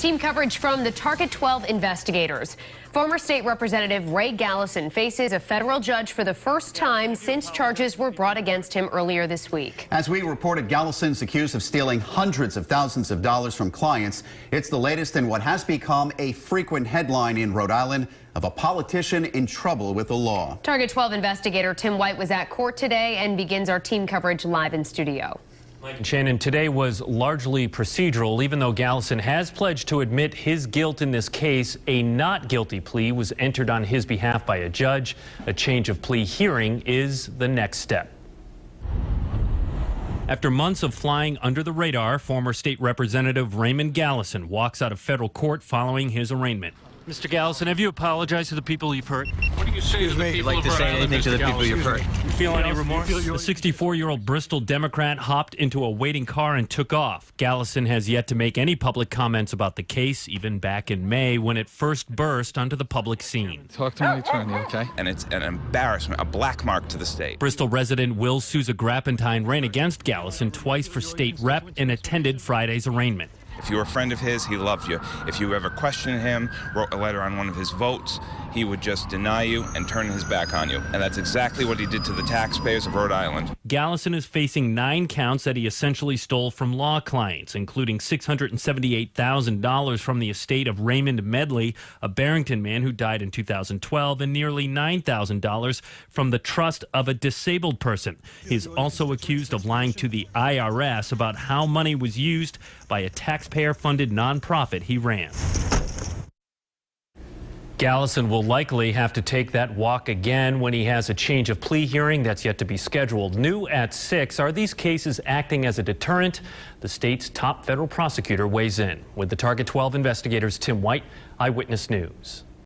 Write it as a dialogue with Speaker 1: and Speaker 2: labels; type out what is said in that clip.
Speaker 1: Team coverage from the Target 12 investigators. Former state representative Ray Gallison faces a federal judge for the first time since charges were brought against him earlier this week.
Speaker 2: As we reported, Gallison's accused of stealing hundreds of thousands of dollars from clients. It's the latest in what has become a frequent headline in Rhode Island of a politician in trouble with the law.
Speaker 1: Target 12 investigator Tim White was at court today and begins our team coverage live in studio.
Speaker 3: Mike and Shannon, today was largely procedural. Even though Gallison has pledged to admit his guilt in this case, a not guilty plea was entered on his behalf by a judge. A change of plea hearing is the next step. After months of flying under the radar, former state representative Raymond Gallison walks out of federal court following his arraignment. Mr. Gallison, have you apologized to the people you've hurt?
Speaker 4: What do you say to the people
Speaker 5: like to say anything to the people you've hurt?
Speaker 3: You feel any remorse? The 64-year-old Bristol Democrat hopped into a waiting car and took off. Gallison has yet to make any public comments about the case, even back in May when it first burst onto the public scene.
Speaker 5: Talk to my attorney, okay?
Speaker 4: And it's an embarrassment, a black mark to the state.
Speaker 3: Bristol resident Will Sousa Grappentine ran against Gallison twice for state rep and attended Friday's arraignment.
Speaker 4: If you were a friend of his, he loved you. If you ever questioned him, wrote a letter on one of his votes, he would just deny you and turn his back on you. And that's exactly what he did to the taxpayers of Rhode Island.
Speaker 3: Gallison is facing 9 counts that he essentially stole from law clients, including $678,000 from the estate of Raymond Medley, a Barrington man who died in 2012, and nearly $9,000 from the trust of a disabled person. He's also accused of lying to the IRS about how money was used by a taxpayer-funded nonprofit he ran. Gallison will likely have to take that walk again when he has a change of plea hearing that's yet to be scheduled. New at 6, are these cases acting as a deterrent? The state's top federal prosecutor weighs in. With the Target 12 investigators, Tim White, Eyewitness News.